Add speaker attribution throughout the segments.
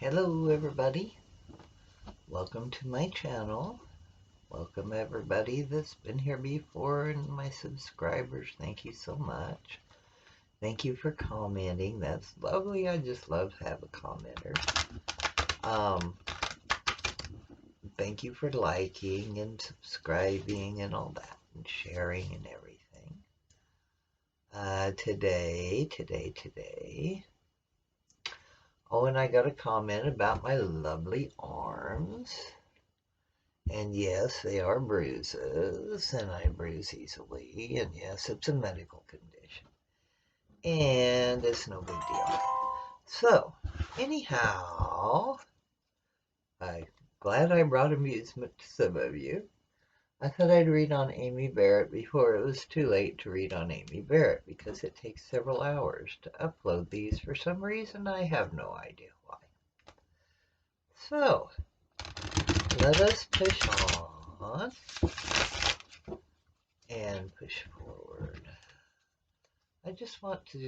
Speaker 1: Hello everybody, welcome to my channel. Welcome everybody that's been here before and my subscribers, thank you so much. Thank you for commenting, that's lovely. I just love to have a commenter. Thank you for liking and subscribing and all that and sharing and everything. Today. Oh, and I got a comment about my lovely arms. And yes, they are bruises, and I bruise easily, and yes, it's a medical condition. And it's no big deal. So, anyhow, I'm glad I brought amusement to some of you. I thought I'd read on Amy Barrett before it was too late to read on Amy Barrett because it takes several hours to upload these for some reason. I have no idea why. So, let us push on and push forward. I just want to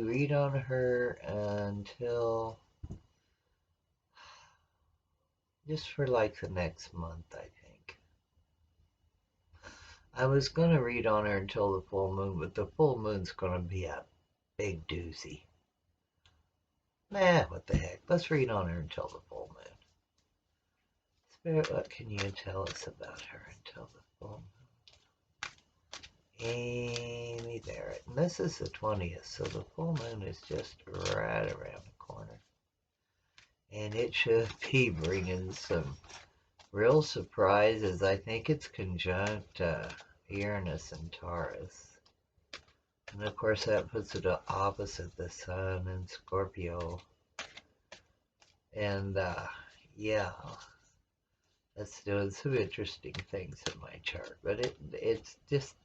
Speaker 1: read on her until just for like the next month, I think. I was going to read on her until the full moon, but the full moon's going to be a big doozy. Nah, what the heck. Let's read on her until the full moon. Spirit, what can you tell us about her until the full moon? Amy Barrett. And this is the 20th, so the full moon is just right around the corner. And it should be bringing some real surprises. I think it's conjunct Uranus and Taurus. And of course that puts it opposite the sun in Scorpio. And yeah, that's doing some interesting things in my chart. But it just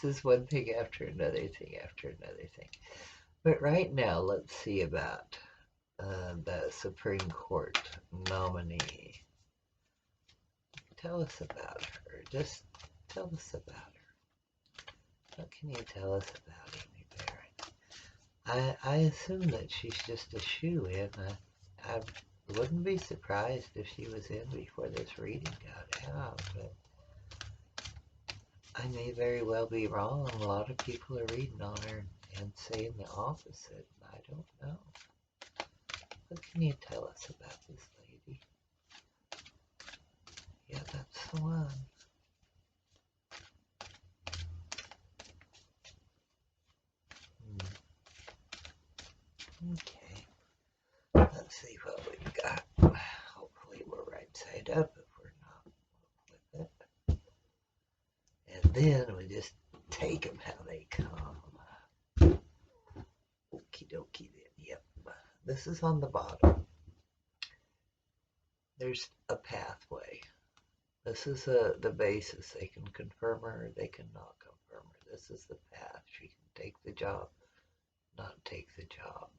Speaker 1: is one thing after another thing after another thing. But right now, let's see about the Supreme Court nominee. Tell us about her. Just tell us about her. What can you tell us about Amy Barrett? I assume that she's just a shoo-in. I wouldn't be surprised if she was in before this reading got out, but I may very well be wrong. A lot of people are reading on her and saying the opposite. I don't know. What can you tell us about this lady? Yeah, that's the one. Okay. Let's see what we've got. Hopefully we're right side up. If we're not, we'll flip it. And then we just take them how they come. Okie dokie then. Yep. This is on the bottom. There's a pathway. This is the basis. They can confirm her, or they cannot confirm her. This is the path. She can take the job, not take the job.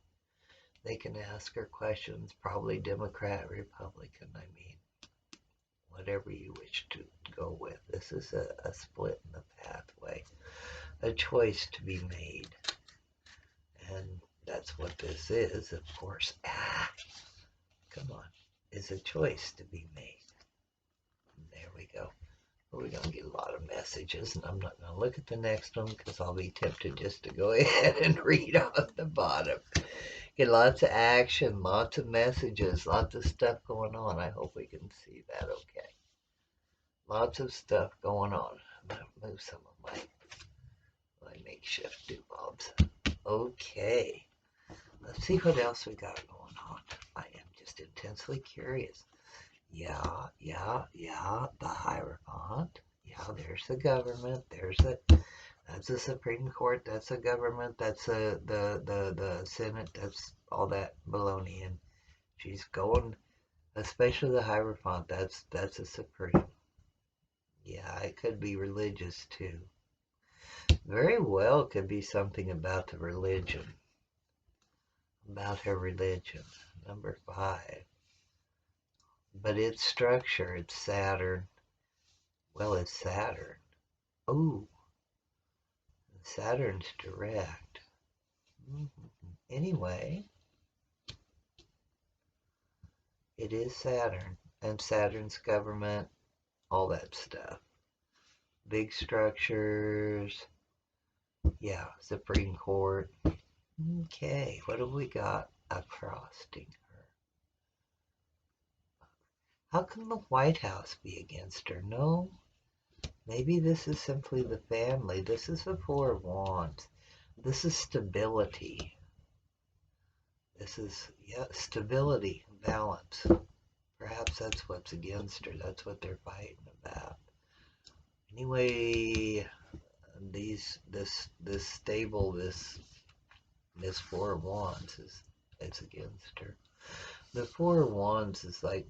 Speaker 1: They can ask her questions, probably Democrat, Republican, whatever you wish to go with. This is a split in the pathway, a choice to be made. And that's what this is, of course. Come on. It's a choice to be made. There we go. We're going to get a lot of messages, and I'm not going to look at the next one because I'll be tempted just to go ahead and read on the bottom. Get lots of action, lots of messages, lots of stuff going on. I hope we can see that okay. Lots of stuff going on. I'm going to move some of my makeshift doobobs. Okay. Let's see what else we got going on. I am just intensely curious. Yeah, the Hierophant. Yeah, there's the government. That's the Supreme Court. That's the government. That's the Senate. That's all that baloney. And she's going, especially the Hierophant. That's a Supreme. Yeah, it could be religious too. Very well could be something about the religion. About her religion. Number 5. But its structure, it's Saturn. Well, it's Saturn. Oh, Saturn's direct. Anyway, It is Saturn. And Saturn's government, all that stuff. Big structures. Yeah, Supreme Court. Okay, what have we got? Accosting her. How can the White House be against her? No, maybe this is simply the family. This is the Four of Wands. This is stability. This is, yeah, stability, balance. Perhaps that's what's against her. That's what they're fighting about. Anyway, this stable, this Four of Wands is against her. The Four of Wands is like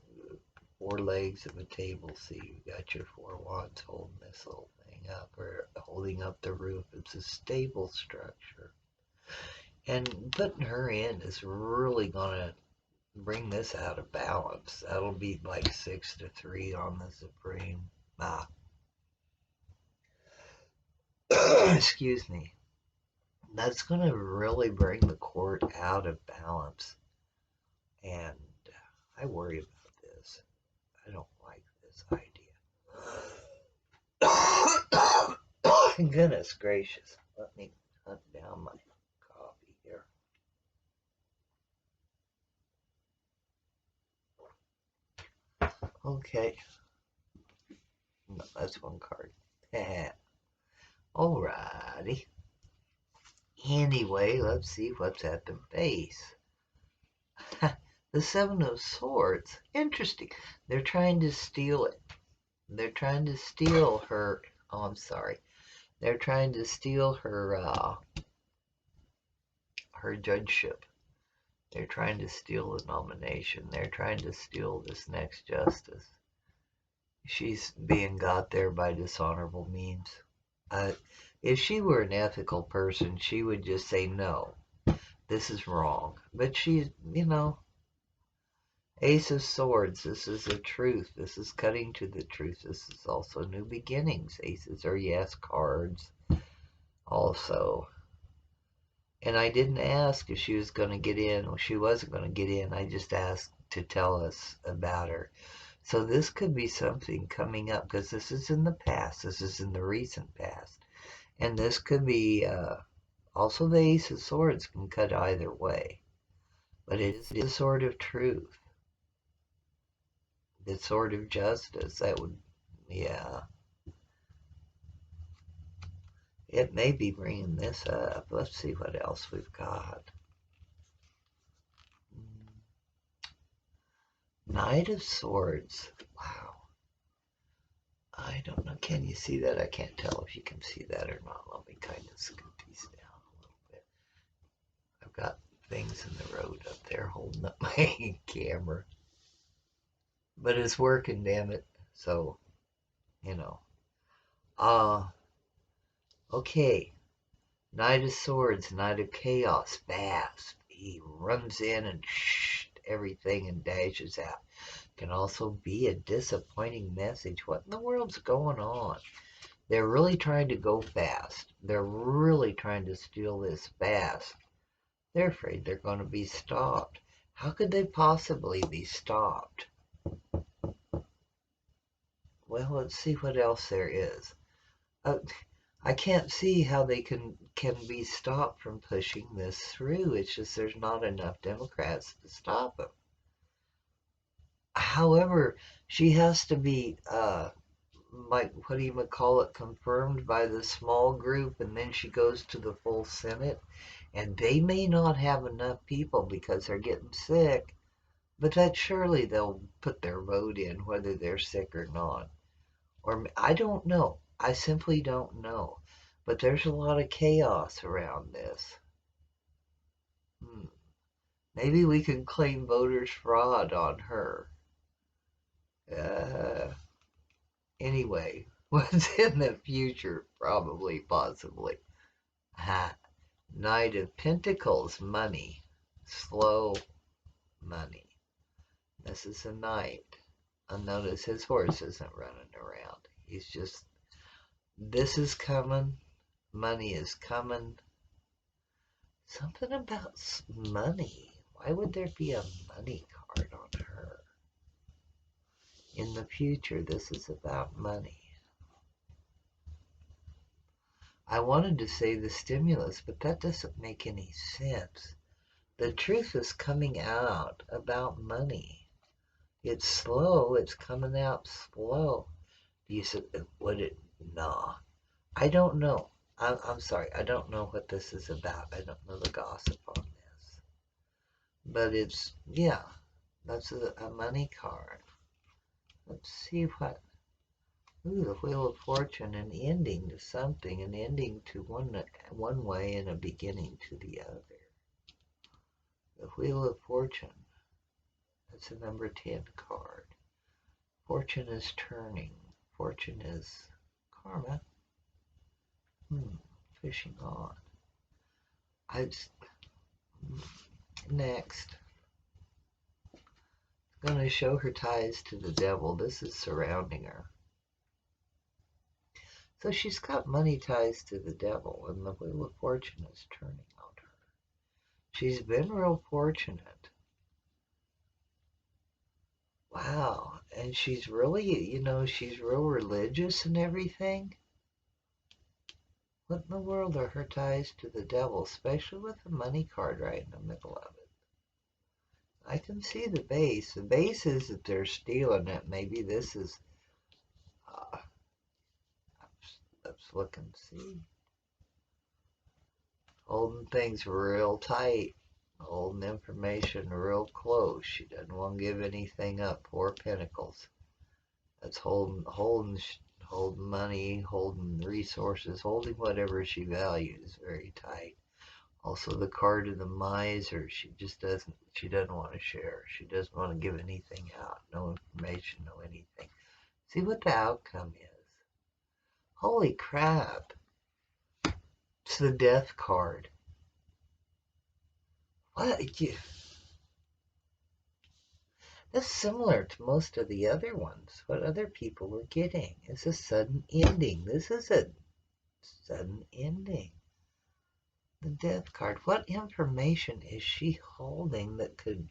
Speaker 1: four legs of a table. See, you got your Four of Wands holding this little thing up, or holding up the roof. It's a stable structure. And putting her in is really gonna bring this out of balance. That'll be like 6-3 on the Supreme. Excuse me. That's going to really bring the court out of balance. And I worry about this. I don't like this idea. Goodness gracious. Let me hunt down my coffee here. Okay. No, that's one card. Alrighty. Anyway, let's see what's at the base. The Seven of Swords. Interesting. They're trying to steal it. They're trying to steal her. Oh, I'm sorry. They're trying to steal her judgeship. They're trying to steal the nomination. They're trying to steal this next justice. She's being got there by dishonorable means. If she were an ethical person, she would just say, no, this is wrong. But she's, Ace of Swords, this is the truth. This is cutting to the truth. This is also new beginnings. Aces are yes cards also. And I didn't ask if she was going to get in or she wasn't going to get in. I just asked to tell us about her. So this could be something coming up because this is in the past. This is in the recent past. And this could be also the Ace of Swords can cut either way. But it is the sword of truth. The sword of justice. That would, yeah. It may be bringing this up. Let's see what else we've got. Knight of Swords. Wow. I don't know. Can you see that? I can't tell if you can see that or not. Let me kind of scoot these down a little bit. I've got things in the road up there holding up my camera. But it's working, damn it. So, you know. Okay. Knight of Swords, Knight of Chaos, fast. He runs in and everything and dashes out. Can also be a disappointing message. What in the world's going on? They're really trying to go fast. They're really trying to steal this fast. They're afraid they're going to be stopped. How could they possibly be stopped? Well, let's see what else there is. I can't see how they can be stopped from pushing this through. It's just there's not enough Democrats to stop them. However, she has to be like what do you call it, confirmed by the small group, and then she goes to the full Senate, and they may not have enough people because they're getting sick, but that surely they'll put their vote in whether they're sick or not. Or I don't know. I simply don't know. But there's a lot of chaos around this. Maybe we can claim voters fraud on her. Anyway, what's in the future? Probably, possibly. Knight of Pentacles, money. Slow money. This is a knight. And notice his horse isn't running around. He's just, this is coming. Money is coming. Something about money. Why would there be a money card on her? in the future. This is about money. I wanted to say the stimulus, but that doesn't make any sense. The truth is coming out about money. It's slow. It's coming out slow. You said, would it? No. I don't know. I'm sorry. I don't know what this is about. I don't know the gossip on this. But it's, yeah, that's a money card. Let's see what. Ooh, the Wheel of Fortune, an ending to something, an ending to one way and a beginning to the other. The Wheel of Fortune. That's a number 10 card. Fortune is turning. Fortune is karma. Fishing on. Next. I'm going to show her ties to the devil. This is surrounding her. So she's got money ties to the devil, and the Wheel of Fortune is turning on her. She's been real fortunate. Wow. And she's really, she's real religious and everything. What in the world are her ties to the devil, especially with the money card right in the middle of it? I can see the base. The base is that they're stealing it. Maybe this is... let's look and see. Holding things real tight. Holding information real close. She doesn't want to give anything up. 4 of Pentacles. That's holding money, holding resources, holding whatever she values very tight. Also the card of the miser. She doesn't want to share. She doesn't want to give anything out. No information, no anything. See what the outcome is. Holy crap. It's the Death card. What? That's similar to most of the other ones. What other people were getting is a sudden ending. This is a sudden ending. The Death card. What information is she holding that could...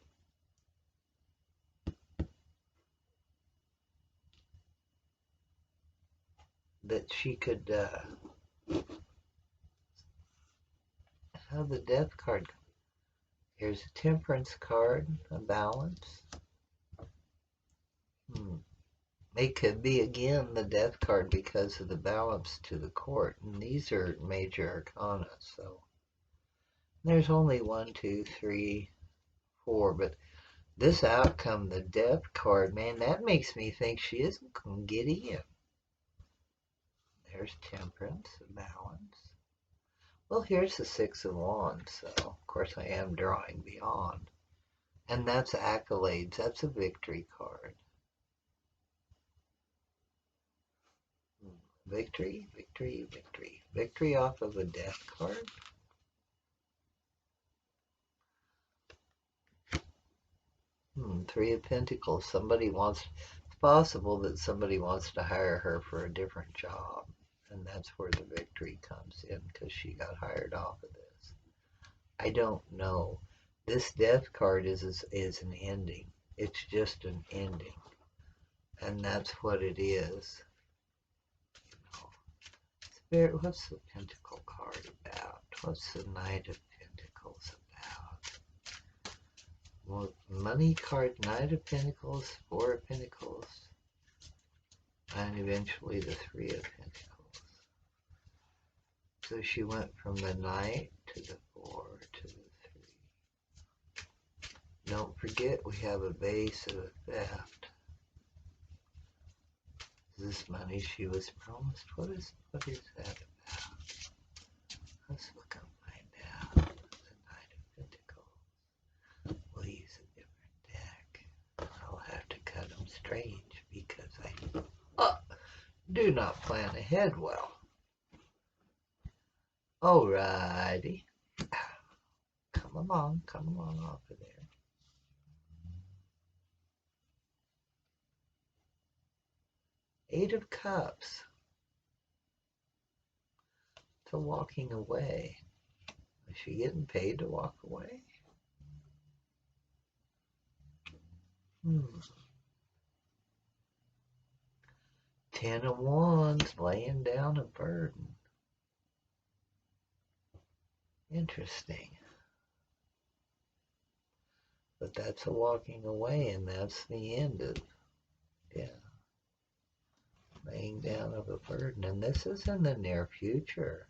Speaker 1: that she could... how the Death card... Here's a Temperance card, a balance. It could be, again, the Death card because of the balance to the court. And these are major arcana, so... There's only 1, 2, 3, 4, but this outcome, the Death card, man, that makes me think she isn't going to get in. There's Temperance, a balance. Well, here's the 6 of Wands, so of course I am drawing beyond. And that's accolades. That's a victory card. Victory, victory, victory. Victory off of a Death card. Three of Pentacles. It's possible that somebody wants to hire her for a different job. And that's where the victory comes in, because she got hired off of this. I don't know. This Death card is an ending. It's just an ending. And that's what it is. Spirit, what's the Pentacle card about? What's the Knight of Pentacles about? Well, money card, Knight of Pentacles, 4 of Pentacles, and eventually the 3 of Pentacles. So she went from the Knight to the 4 to the 3. Don't forget we have a base of a theft. This money she was promised. What is that about? Let's look and find out. The Knight of Pentacles. We'll use a different deck. I'll have to cut them strange because I do not plan ahead well. Alrighty. Come along off of there. Eight of Cups. To walking away. Is she getting paid to walk away? Ten of Wands, laying down a burden. Interesting. But that's a walking away, and that's the end of, yeah, laying down of a burden. And this is in the near future.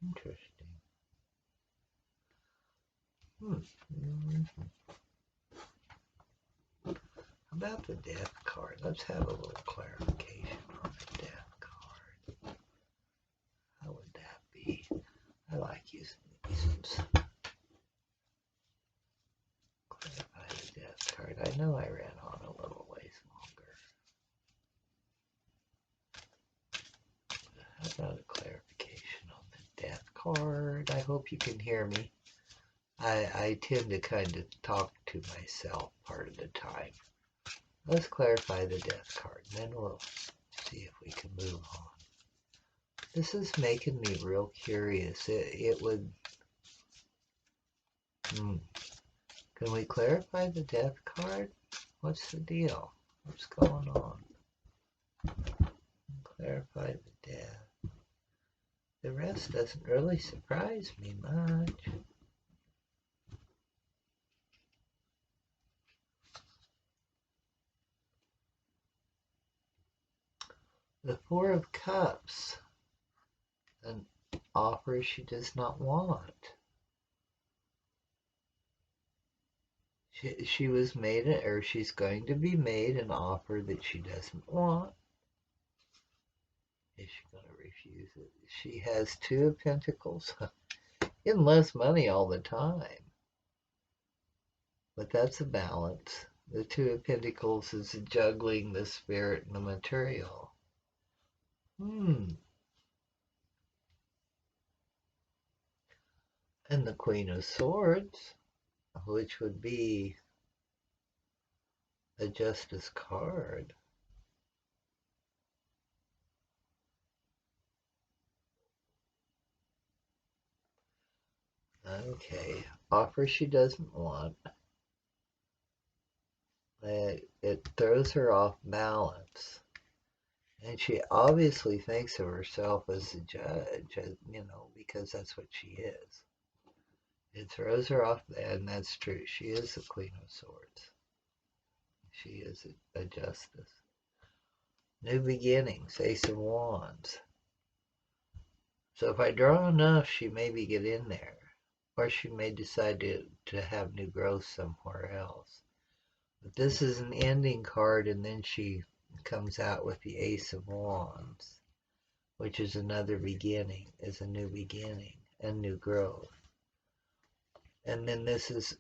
Speaker 1: Interesting. How about the Death card? Let's have a little clarification on the Death card. How would that be? I like using these ones. Clarify the Death card. I know I ran on a little ways longer. How about a clarification on the Death card? I hope you can hear me. I tend to kind of talk to myself part of the time. Let's clarify the Death card, and then we'll see if we can move on. This is making me real curious. It would... Can we clarify the Death card? What's the deal? What's going on? Clarify the Death. The rest doesn't really surprise me much. The Four of Cups. An offer she does not want. She was made, or she's going to be made an offer that she doesn't want. Is she going to refuse it? She has Two of Pentacles. Getting less money all the time. But that's a balance. The Two of Pentacles is juggling the spirit and the material. And the Queen of Swords, which would be a Justice card. Okay, offer she doesn't want. It throws her off balance. And she obviously thinks of herself as a judge, because that's what she is. It throws her off, and that's true. She is the Queen of Swords. She is a justice. New beginnings, Ace of Wands. So if I draw enough, she maybe get in there. Or she may decide to have new growth somewhere else. But this is an ending card, and then she comes out with the Ace of Wands, which is another beginning, is a new beginning and new growth. And then this is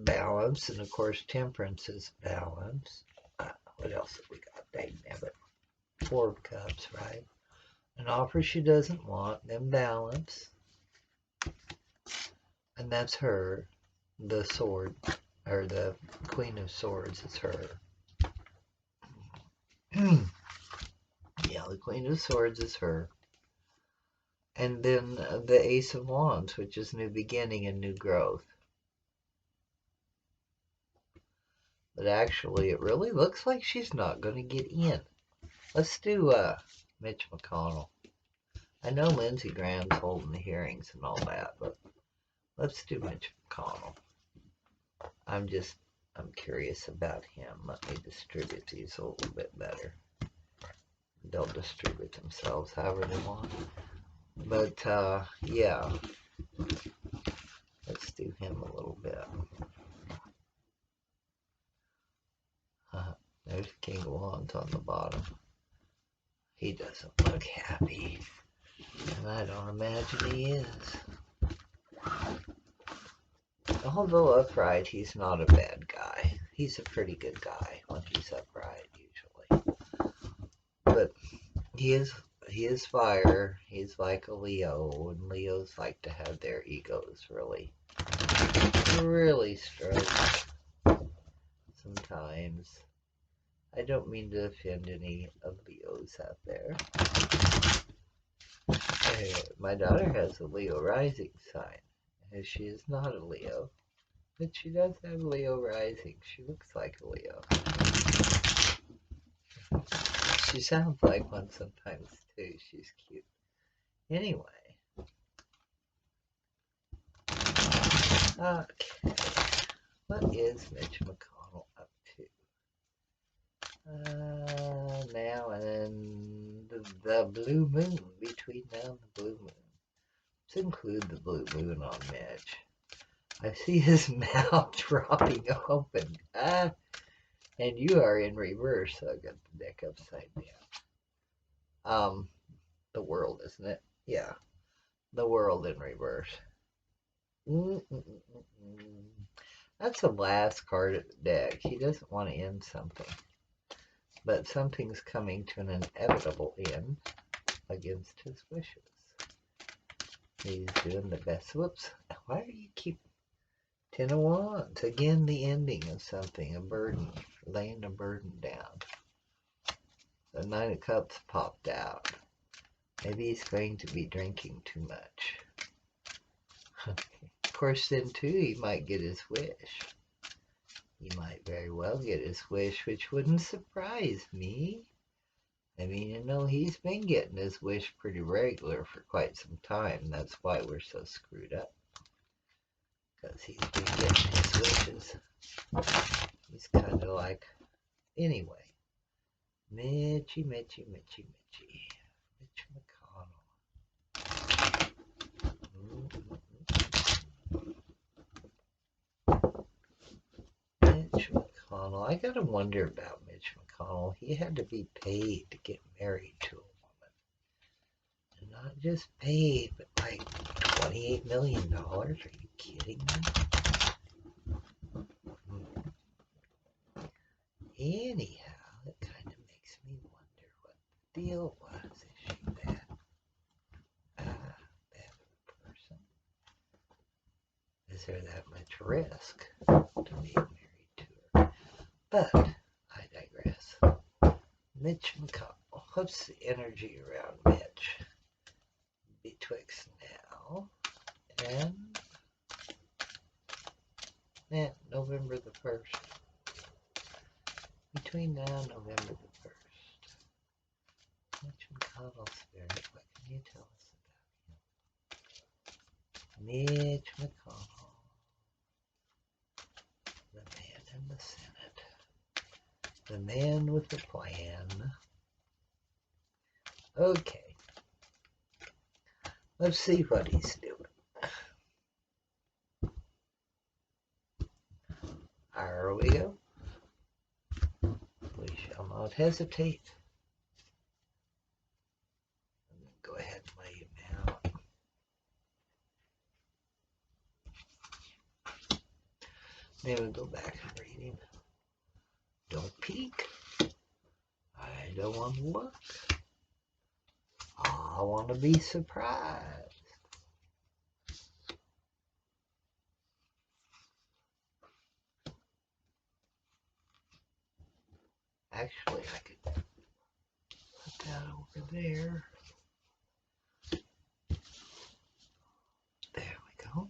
Speaker 1: balance, and of course Temperance is balance. What else have we got? Dang it. Four of Cups, right? An offer she doesn't want, then balance. And that's her. The sword, or the Queen of Swords is her. Yeah, the Queen of Swords is her. And then the Ace of Wands, which is new beginning and new growth. But actually, it really looks like she's not going to get in. Let's do Mitch McConnell. I know Lindsey Graham's holding the hearings and all that, but let's do Mitch McConnell. I'm curious about him. Let me distribute these a little bit better. They'll distribute themselves however they want. But, yeah. Let's do him a little bit. There's King of Wands on the bottom. He doesn't look happy. And I don't imagine he is. Although upright, he's not a bad guy. He's a pretty good guy when he's upright, usually. But he is fire. He's like a Leo, and Leos like to have their egos really stroked sometimes. I don't mean to offend any of Leos out there. My daughter has a Leo rising sign. She is not a Leo, but she does have Leo rising. She looks like a Leo. She sounds like one sometimes too. She's cute. Anyway. Okay. What is Mitch McConnell up to? Now and the blue moon. Between now and the blue moon. Let's include the blue moon on Mitch. I see his mouth dropping open. And you are in reverse, so I've got the deck upside down. The world, isn't it? Yeah, the world in reverse. That's the last card of the deck. He doesn't want to end something. But something's coming to an inevitable end against his wishes. He's doing the best. Whoops. Why do you keep... Ten of Wands. Again, the ending of something. A burden. Laying a burden down. The Nine of Cups popped out. Maybe he's going to be drinking too much. Of course, then, too, he might get his wish. He might very well get his wish, which wouldn't surprise me. I mean, you know, he's been getting his wish pretty regular for quite some time. That's why we're so screwed up. Because he's been getting his wishes. He's kind of like... Anyway. Mitchy. Mitch McConnell. Mitch McConnell. I gotta wonder about Mitch McConnell. He had to be paid to get married to a woman. And not just paid, but like $28 million. Are you kidding me? Anyhow, it kind of makes me wonder what the deal was. Is she bad? Bad of a person? Is there that much risk to being married to her? But I digress. Mitch McConnell. What's the energy around Mitch betwixt now and November the 1st? Between now and November the 1st. Mitch McConnell spirit, what can you tell us about him? Mitch McConnell, the man in the Senate, the man with the plan. Okay, let's see what he's doing. There we go. We shall not hesitate. Go ahead and lay him out. Then we go back and read him. Don't peek. I don't want to look. I want to be surprised. Actually, I could put that over there. There we go.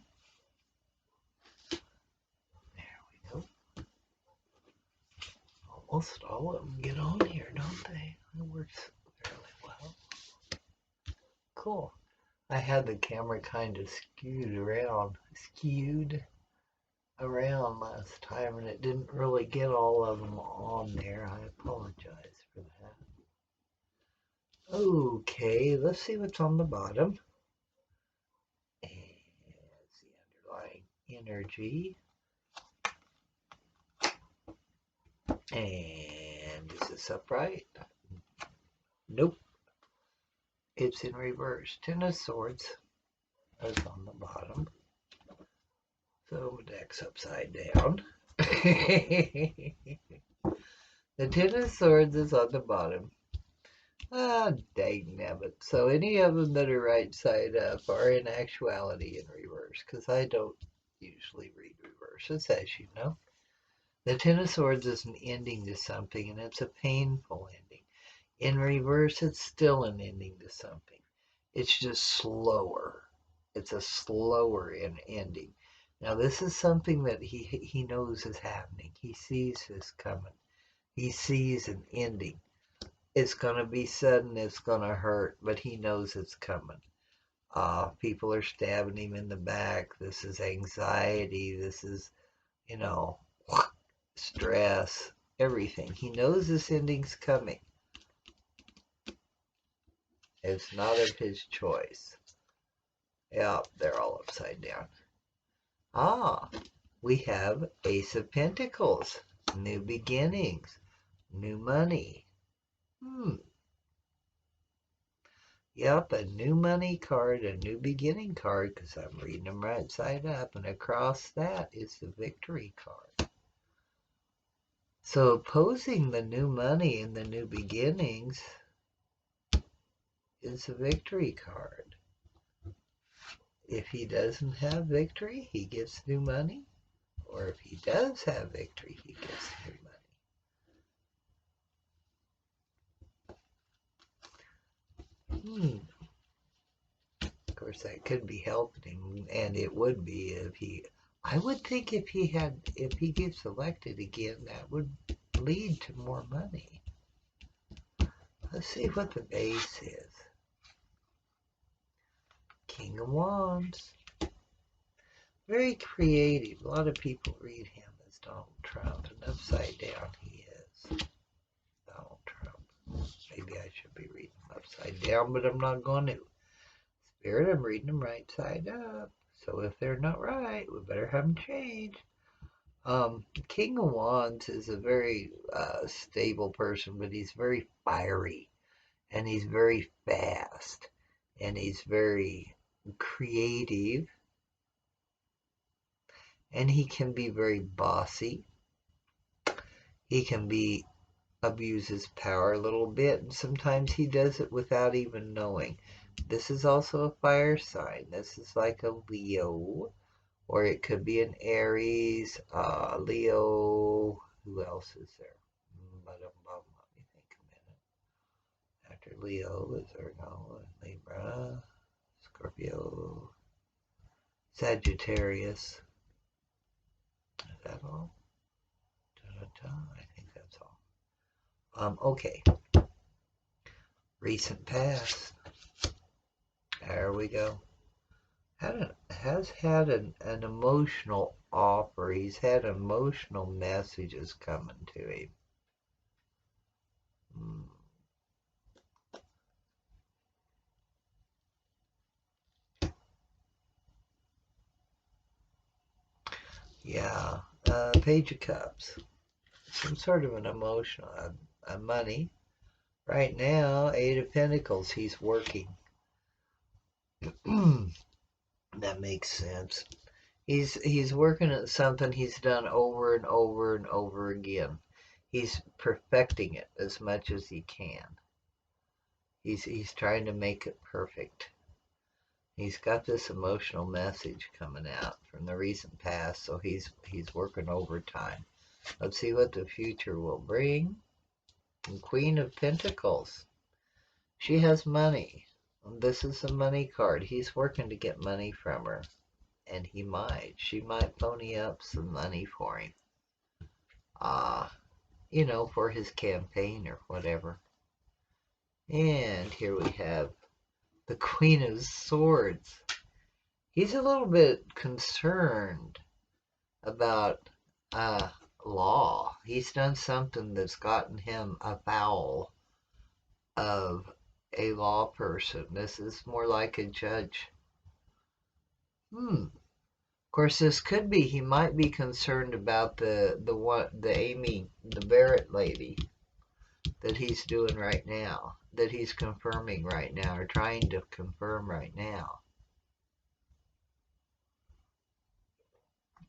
Speaker 1: There we go. Almost all of them get on here, don't they? It works fairly well. Cool. I had the camera kind of skewed around last time, and it didn't really get all of them on there. I apologize for that. Okay, let's see what's on the bottom. And it's the underlying energy. And is this upright? Nope. It's in reverse. Ten of Swords is on the bottom. So my deck's upside down. The Ten of Swords is on the bottom. Dang nabbit. So any of them that are right side up are in actuality in reverse, because I don't usually read reverses, as you know. The Ten of Swords is an ending to something, and it's a painful ending. In reverse, it's still an ending to something. It's just slower. It's a slower ending. Now, this is something that he knows is happening. He sees this coming. He sees an ending. It's going to be sudden, it's going to hurt, but he knows it's coming. People are stabbing him in the back. This is anxiety. This is, you know, stress, everything. He knows this ending's coming. It's not of his choice. Yeah, they're all upside down. Ah, we have Ace of Pentacles, new beginnings, new money. Yep, a new money card, a new beginning card, because I'm reading them right side up, and across that is the victory card. So opposing the new money and the new beginnings is the victory card. If he doesn't have victory, he gets new money. Or if he does have victory, he gets new money. Of course, that could be helping him, and it would be if he. I would think if he gets elected again, that would lead to more money. Let's see what the base is. King of Wands. Very creative. A lot of people read him as Donald Trump, and upside down he is Donald Trump. Maybe I should be reading him upside down, but I'm not going to. Spirit, I'm reading them right side up. So if they're not right, we better have them changed. King of Wands is a very stable person, but he's very fiery, and he's very fast, and he's very creative, and he can be very bossy. He can abuse his power a little bit, and sometimes he does it without even knowing. This is also a fire sign. This is like a Leo, or it could be an Aries, Leo. Who else is there? Let me think a minute. After Leo is Virgo, Libra, Scorpio, Sagittarius. Is that all? I think that's all. Okay. Recent past. There we go. Has had an emotional offer. He's had emotional messages coming to him. Yeah, Page of Cups. Some sort of an emotional, money. Right now, Eight of Pentacles. He's working. That makes sense. He's working at something he's done over and over and over again. He's perfecting it as much as he can. He's trying to make it perfect. He's got this emotional message coming out from the recent past, so he's working overtime. Let's see what the future will bring. And Queen of Pentacles. She has money. This is a money card. He's working to get money from her. And she might pony up some money for him. For his campaign or whatever. And here we have the Queen of Swords. He's a little bit concerned about law. He's done something that's gotten him afoul of a law person. This is more like a judge. Of course, this could be, he might be concerned about the Barrett lady that he's doing right now, that he's confirming right now, or trying to confirm right now.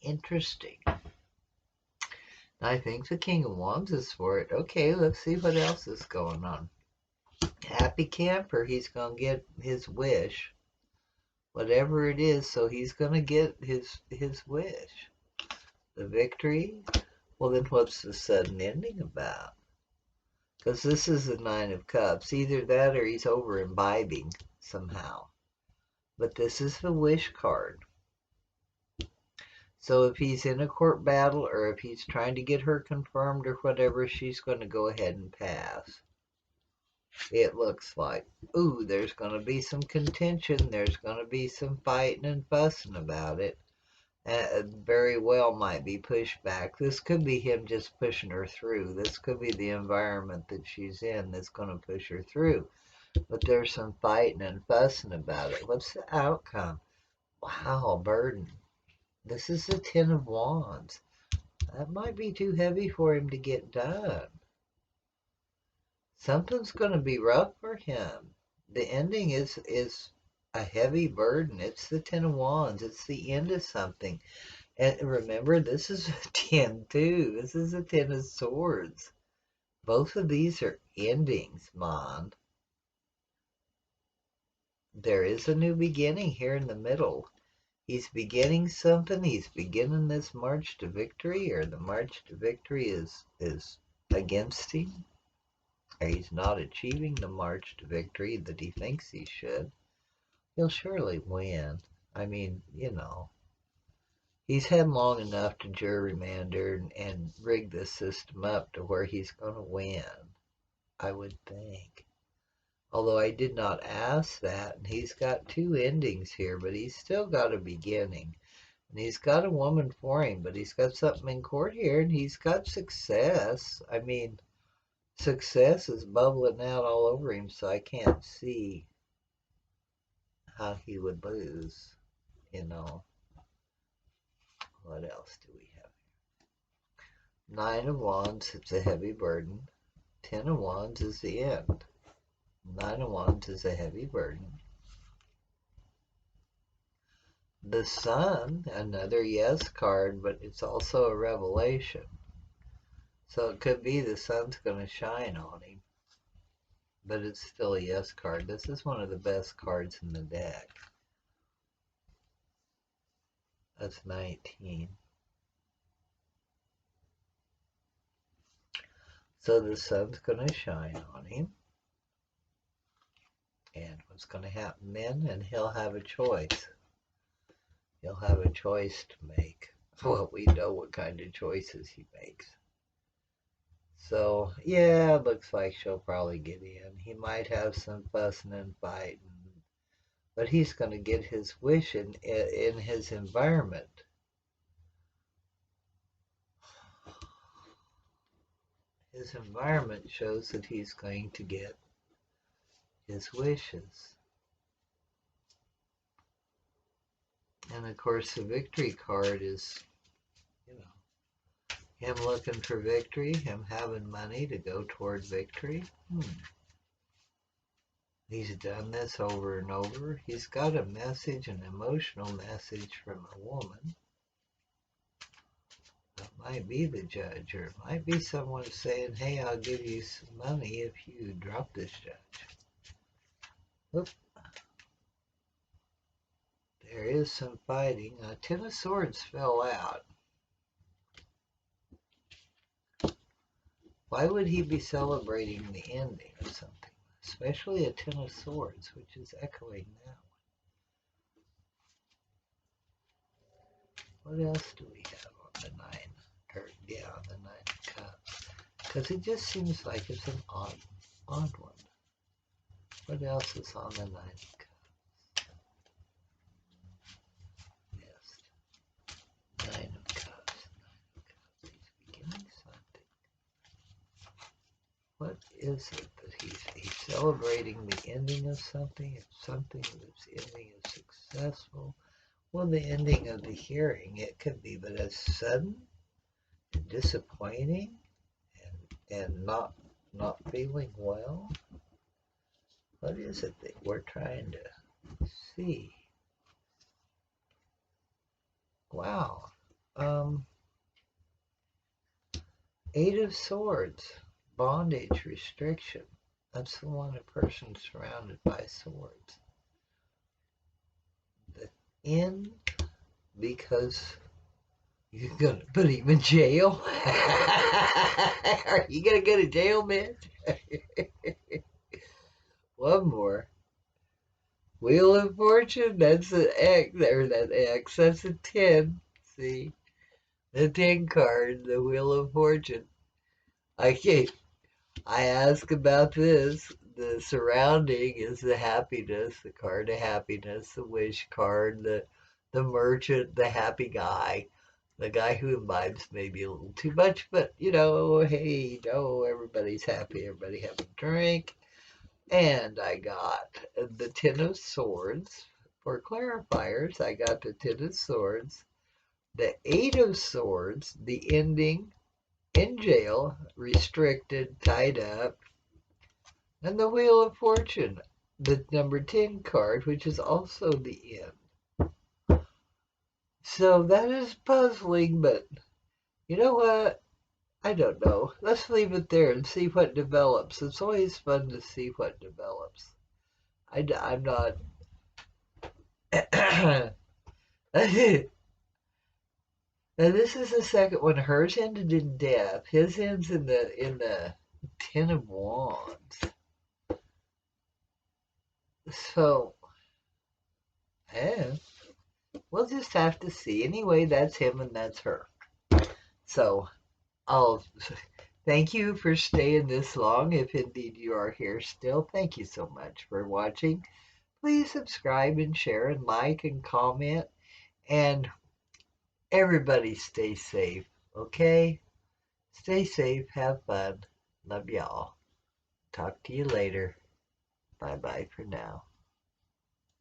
Speaker 1: Interesting. I think the King of Wands is for it. Okay, let's see what else is going on. Happy camper, he's going to get his wish. Whatever it is, so he's going to get his wish. The victory? Well, then what's the sudden ending about? Because this is the Nine of Cups. Either that or he's over imbibing somehow. But this is the wish card. So if he's in a court battle or if he's trying to get her confirmed or whatever, she's going to go ahead and pass. it looks like, ooh, there's going to be some contention. There's going to be some fighting and fussing about it. Very well might be pushback. This could be him just pushing her through. This could be the environment that she's in that's going to push her through. But there's some fighting and fussing about it. What's the outcome? Wow, burden. This is the Ten of Wands. That might be too heavy for him to get done. Something's going to be rough for him. The ending is a heavy burden. It's the Ten of Wands. It's the end of something. And remember, this is a 10 too. This is a 10 of Swords. Both of these are endings, Mon. There is a new beginning here in the middle. He's beginning something. He's beginning this march to victory, or the march to victory is against him, or he's not achieving the march to victory that he thinks he should. He'll surely win. I mean, he's had long enough to gerrymander and rig this system up to where he's going to win, I would think. Although I did not ask that, and he's got two endings here, but he's still got a beginning. And he's got a woman for him, but he's got something in court here, and he's got success. I mean, success is bubbling out all over him, so I can't see how he would lose, you know. What else do we have? Nine of Wands, it's a heavy burden. 10 of Wands is the end. 9 of Wands is a heavy burden. The Sun, another yes card, but it's also a revelation. So it could be the sun's going to shine on him, but it's still a yes card. This is one of the best cards in the deck. That's 19. So the sun's going to shine on him. And what's going to happen then? And he'll have a choice. He'll have a choice to make. Well, we know what kind of choices he makes. So, yeah, it looks like she'll probably get in. He might have some fussing and fighting, but he's going to get his wish in his environment. His environment shows that he's going to get his wishes. And of course, the victory card is, him looking for victory, him having money to go toward victory. He's done this over and over. He's got a message, an emotional message from a woman. It might be the judge, or it might be someone saying, hey, I'll give you some money if you drop this judge. Oop. There is some fighting. 10 of Swords fell out. Why would he be celebrating the ending of something? Especially a 10 of Swords, which is echoing that one. What else do we have on the 9? The 9 of Cups. Because it just seems like it's an odd one. What else is on the 9 of Cups? Yes. 9 of Cups. 9 of Cups. He's beginning something. What is it that he's celebrating the ending of something? It's something that's ending is successful. Well, the ending of the hearing, it could be, but it's sudden and disappointing and not feeling well. What is it that we're trying to see? Wow. 8 of Swords, bondage, restriction. That's the one, a person surrounded by swords. The end, because you're going to put him in jail? Are you going to go to jail, man? One more. Wheel of Fortune, that's an X, or that X, that's a 10. See? The 10 card, the Wheel of Fortune. I ask about this. the surrounding is the happiness, the card of happiness, the wish card, the merchant, the happy guy, the guy who imbibes maybe a little too much, but hey, no, everybody's happy, everybody have a drink. And I got the Ten of Swords. For clarifiers, I got the Ten of Swords, the Eight of Swords, the ending, in jail, restricted, tied up, and the Wheel of Fortune, the number 10 card, which is also the end. So that is puzzling, but you know what? I don't know. Let's leave it there and see what develops. It's always fun to see what develops. I'm not. Now this is the second one. Hers ended in death. His ends in the Ten of Wands. So, eh, we'll just have to see. Anyway, that's him and that's her. So I'll thank you for staying this long. If indeed you are here still, thank you so much for watching. Please subscribe and share and like and comment. And everybody stay safe, okay? Stay safe, have fun. Love y'all. Talk to you later. Bye bye for now.